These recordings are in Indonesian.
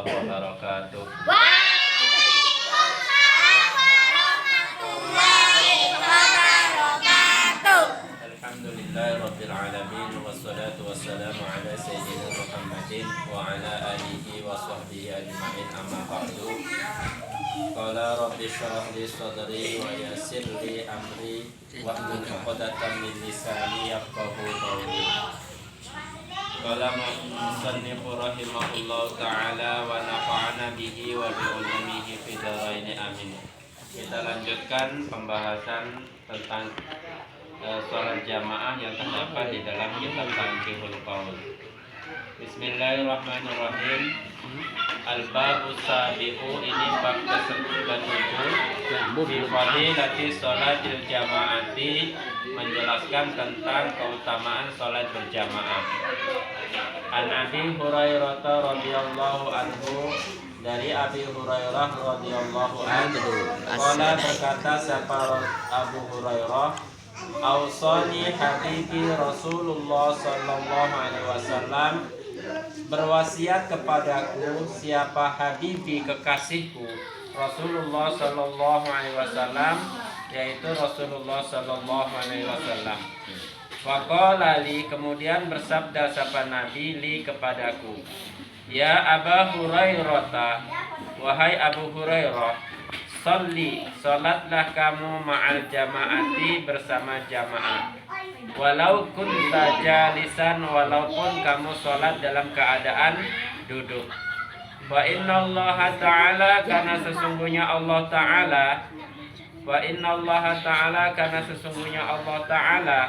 warahmatullahi wabarakatuh. Waalaikumsalam warahmatullahi wabarakatuh. Alhamdulillahirabbil alamin wassalatu wassalamu ala sayyidina Muhammadin wa ala alihi wa sahbihi ajma'in, amma ba'du. Qala rabbi shrah li sadri wa yassir li amri wahlul 'uqdatam min lisani yafqahu qawli. Qala musannifu rahimahullahu ta'ala wa nafa'ana bihi wa bi ulumihi fid dharain amin. Kita lanjutkan pembahasan tentang sholat jamaah yang terdapat di dalam kitab Tanqihul Qaul. Bismillahirrahmanirrahim. Al-babu sabi'u, ini bab ke-7 fi fadilati sholatil jamaati, menjelaskan tentang keutamaan sholat berjamaah. An Abi Hurairah radhiyallahu anhu, dari Abi Hurairah radhiyallahu anhu, qala, berkata siapa Abu Hurairah, ausani habibi Rasulullah sallallahu alaihi wasallam, berwasiat kepadaku siapa habibi, kekasihku Rasulullah sallallahu alaihi wasallam, yaitu Rasulullah sallallahu alaihi wasallam. Faqala li, kemudian bersabda sapa Nabi li kepadaku, ya Aba Hurairah, wahai Abu Hurairah, sholli, salatlah kamu ma'al jamaati, bersama jamaah. Walau kunta jalisan, walaupun kamu sholat dalam keadaan duduk. Wa innallaha ta'ala, karena sesungguhnya Allah ta'ala, wa innallaha ta'ala, karena sesungguhnya Allah ta'ala,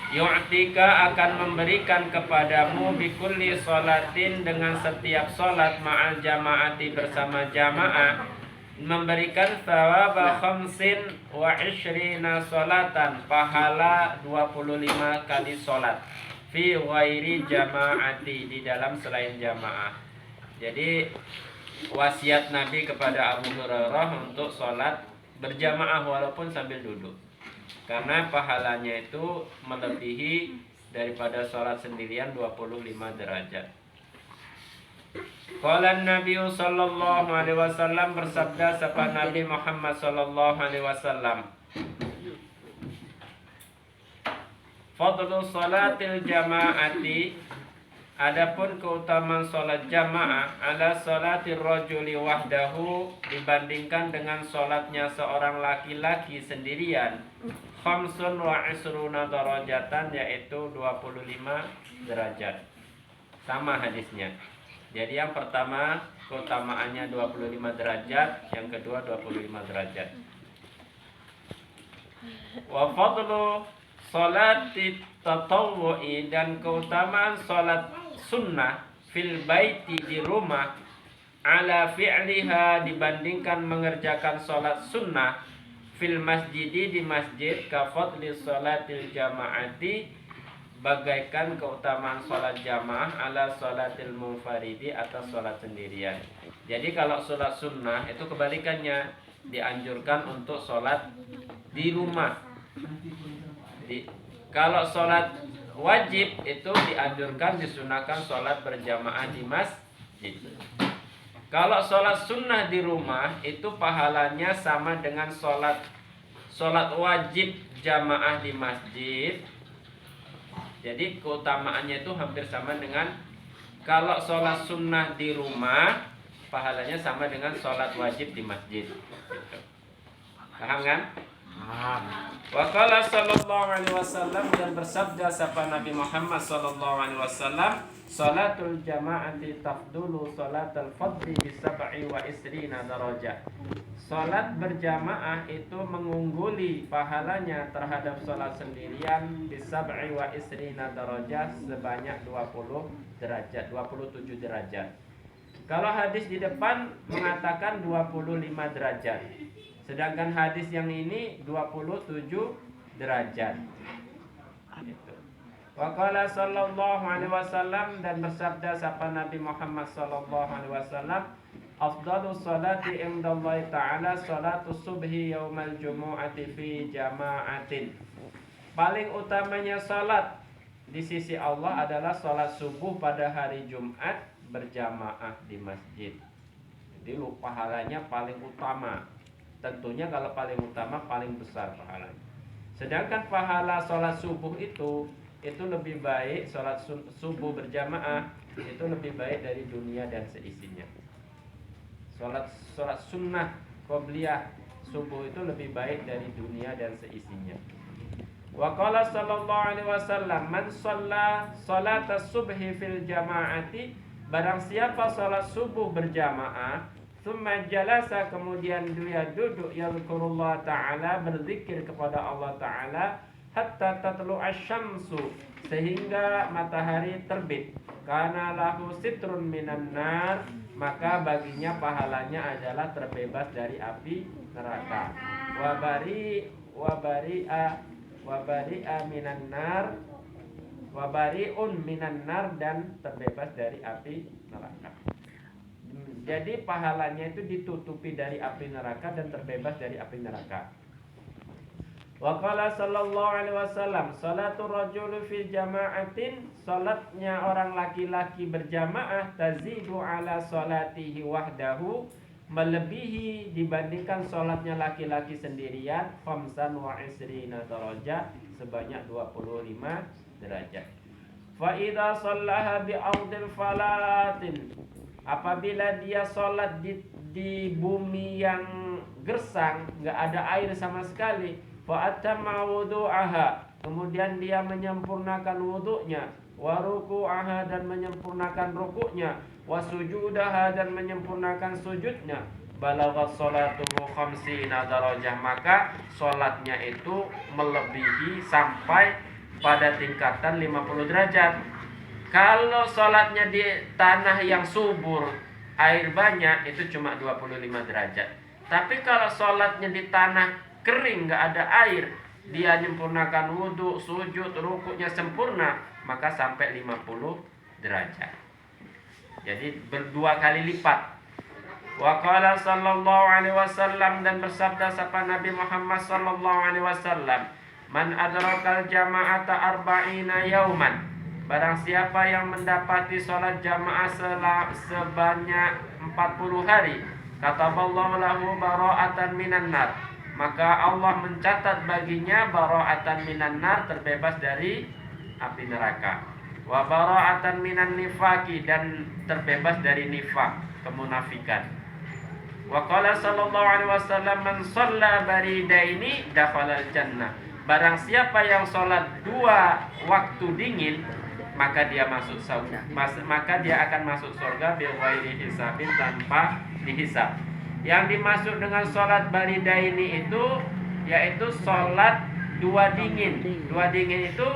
yu'tika, akan memberikan kepadamu bikulli sholatin, dengan setiap sholat, ma'al jamaati, bersama jamaah, memberikan thawaba khamsin wa ishrina sholatan, pahala 25 kali sholat, fi ghairi jamaati, di dalam selain jamaah. Jadi wasiat Nabi kepada Abu Hurairah untuk sholat berjamaah walaupun sambil duduk, karena pahalanya itu melebihi daripada sholat sendirian 25 derajat. Qala Nabi sallallahu alaihi wasallam, bersabda sapa Nabi Muhammad sallallahu alaihi wasallam, fadlu salatil jamaati, adapun keutamaan salat jamaah, ala salatir rajuli wahdahu, dibandingkan dengan salatnya seorang laki-laki sendirian, khamsun wa isruna darajatan, yaitu 25 derajat. Sama hadisnya. Jadi yang pertama keutamaannya 25 derajat, yang kedua 25 derajat. Wa fadlu salati tatawwu'i, dan keutamaan salat sunnah fil baiti, di rumah, ala fi'liha, dibandingkan mengerjakan salat sunnah fil masjidi, di masjid, ka fadli salatil jamaati, bagaikan keutamaan sholat jamaah ala sholatil munfaridi, atas sholat sendirian. Jadi kalau sholat sunnah itu kebalikannya, dianjurkan untuk sholat di rumah. Kalau sholat wajib itu dianjurkan, disunahkan sholat berjamaah di masjid. Kalau sholat sunnah di rumah itu pahalanya sama dengan sholat wajib jamaah di masjid. Jadi keutamaannya itu hampir sama dengan kalau sholat sunnah di rumah, pahalanya sama dengan sholat wajib di masjid. Paham kan? Wa qala sallallahu alaihi wasallam, dan bersabda sapa Nabi Muhammad sallallahu alaihi wasallam, salatul jamaati tafdulu salatul fadli bi sab'i wa isrina darajah. Salat berjamaah itu mengungguli pahalanya terhadap salat sendirian bi sab'i wa isrina darajah, sebanyak 20 derajat, 27 derajat. Kalau hadis di depan mengatakan 25 derajat, sedangkan hadis yang ini 27 derajat. Itu. Wa qala sallallahu alaihi wasallam, dan bersabda sapa Nabi Muhammad sallallahu alaihi wasallam, afdalus salati indallahi ta'ala salatus subhi yaumal jumu'ati fi jama'atin. Paling utamanya salat di sisi Allah adalah sholat subuh pada hari Jumat berjamaah di masjid. Jadi pahalanya paling utama. Tentunya kalau paling utama paling besar pahalanya. Sedangkan pahala sholat subuh itu lebih baik, sholat subuh berjamaah itu lebih baik dari dunia dan seisinya. Sholat sunnah qobliyah subuh itu lebih baik dari dunia dan seisinya. Wa qala sallallahu alaihi wasallam man shalla salata subhi fil jama'ati, barang siapa salat subuh berjamaah, thumma jalasa, kemudian dia duduk, yadhkurullah ta'ala, berzikir kepada Allah ta'ala, hatta tatlu asy-syamsu, sehingga matahari terbit, kana lahu sitrun minan nar, maka baginya pahalanya adalah terbebas dari api neraka. Wabari'a minan nar, wabari'un minan nar, dan terbebas dari api neraka. Jadi pahalanya itu ditutupi dari api neraka dan terbebas dari api neraka. Wa qala sallallahu alaihi wasallam, salatul rajuli fi jama'atin, salatnya orang laki-laki berjamaah, tazidu ala salatihi wahdahu, melebihi dibandingkan sholatnya laki-laki sendirian, khamsan wa isrina darajat, sebanyak 25 derajat. Fa idza shallaha bi ardil falatin, apabila dia sholat di bumi yang gersang, enggak ada air sama sekali, fa atamma wudu'aha, kemudian dia menyempurnakan wudunya, wa ruku'aha, dan menyempurnakan rukuknya, wa sujudaha, dan menyempurnakan sujudnya, balaghat salatuhu khamsina darajah, maka salatnya itu melebihi sampai pada tingkatan 50 derajat. Kalau salatnya di tanah yang subur, air banyak, itu cuma 25 derajat. Tapi kalau salatnya di tanah kering, enggak ada air, dia menyempurnakan wudu, sujud, rukuknya sempurna, maka sampai 50 derajat. Jadi berdua kali lipat. Wa qala sallallahu alaihi wasallam, dan bersabda sapa Nabi Muhammad sallallahu alaihi wasallam, man adrakal jama'ata arba'ina yauman, barang siapa yang mendapati salat jamaah sebanyak 40 hari, kataballahu lahu bara'atan minan nar, maka Allah mencatat baginya bara'atan minan nar, terbebas dari api neraka. Wa bara'atan minan nifaqi, dan terbebas dari nifaq, kemunafikan. Wa qala sallallahu alaihi wasallam, man shalla baridaini dakhala al-jannah, barang siapa yang sholat 2 waktu dingin, maka dia akan masuk surga bi ghairi hisabin, tanpa dihisab. Yang dimaksud dengan sholat baridaini itu yaitu sholat 2 dingin. 2 dingin itu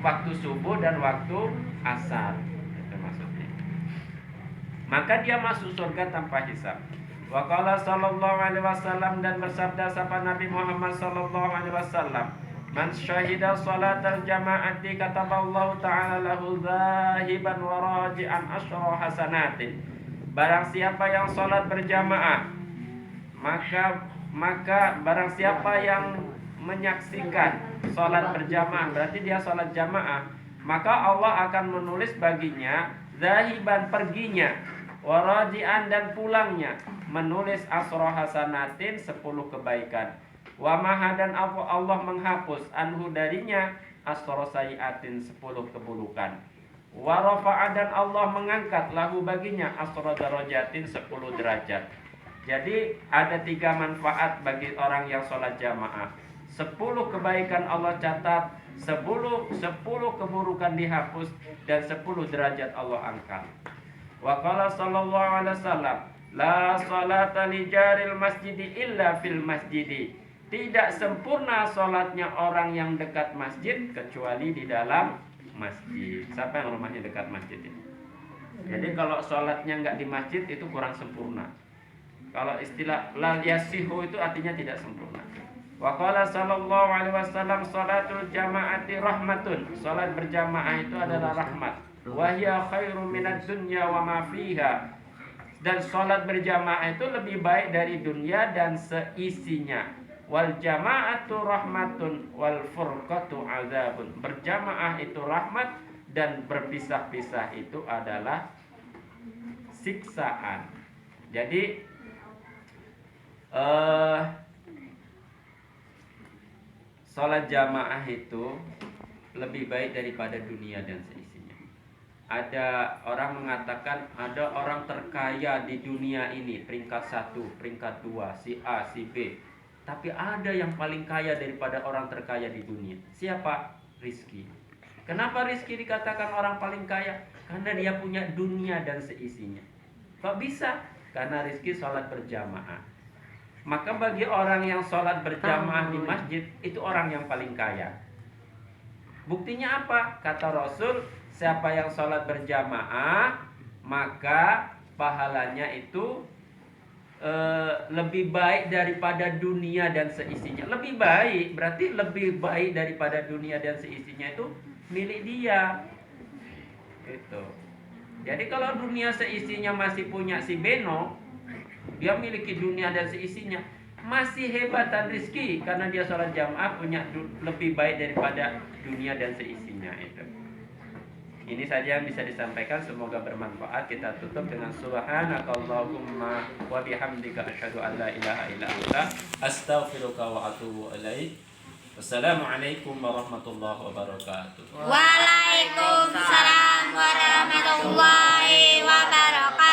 waktu subuh dan waktu asar, itu maksudnya. Maka dia masuk surga tanpa hisab. Wa qala sallallahu alaihi wasallam, dan bersabda sapa Nabi Muhammad sallallahu alaihi wasallam, man syahida salatal jama'ati kataballahu ta'ala lahu zahiban wa raji'an asyra hasanatin, barang siapa yang salat berjamaah, maka barang siapa yang menyaksikan sholat berjamaah, berarti dia sholat jamaah, maka Allah akan menulis baginya zahiban, perginya, warajian, dan pulangnya, menulis asra hasanatin, 10 kebaikan, wa maha, dan Allah menghapus anhu darinya asra sayiatin, 10 keburukan, wa rafa'a, dan Allah mengangkat lahu baginya asra darajatin, 10 derajat. Jadi ada 3 manfaat bagi orang yang sholat jamaah. 10 kebaikan Allah catat, 10 keburukan dihapus, dan 10 derajat Allah angkat. Wa qala sallallahu alaihi wasallam, la salata li jaril masjidi illa fil masjidi, tidak sempurna salatnya orang yang dekat masjid kecuali di dalam masjid. Siapa yang rumahnya dekat masjid ini? Jadi kalau salatnya enggak di masjid itu kurang sempurna. Kalau istilah la yasihu itu artinya tidak sempurna. Wa qala sallallahu alaihi wasallam, salatul jama'ati rahmatun, salat berjamaah itu adalah rahmat. Wa hiya khairum minad dunya wa ma fiha, dan salat berjamaah itu lebih baik dari dunia dan seisinya. Wal jama'atu rahmatun wal furqatu azabun. Berjamaah itu rahmat dan berpisah-pisah itu adalah siksaan. Jadi sholat jamaah itu lebih baik daripada dunia dan seisinya. Ada orang mengatakan ada orang terkaya di dunia ini, peringkat 1, peringkat 2, si A, si B. Tapi ada yang paling kaya daripada orang terkaya di dunia. Siapa? Rizki. Kenapa Rizki dikatakan orang paling kaya? Karena dia punya dunia dan seisinya. Kok bisa? Karena Rizki sholat berjamaah. Maka bagi orang yang sholat berjamaah di masjid, itu orang yang paling kaya. Buktinya apa? Kata Rasul, siapa yang sholat berjamaah, maka pahalanya itu lebih baik daripada dunia dan seisinya. Lebih baik, berarti lebih baik daripada dunia dan seisinya itu milik dia. Gitu. Jadi kalau dunia seisinya masih punya si Beno, dia miliki dunia dan seisinya, masih hebatan Rizki karena dia sholat jamaah punya lebih baik daripada dunia dan seisinya itu. Ini saja yang bisa disampaikan, semoga bermanfaat. Kita tutup dengan subhanakallahumma wa bihamdika asyhadu an la ilaha illa anta astaghfiruka wa atubu ilaik. Wassalamualaikum warahmatullahi wabarakatuh. Waalaikumsalam warahmatullahi wabarakatuh.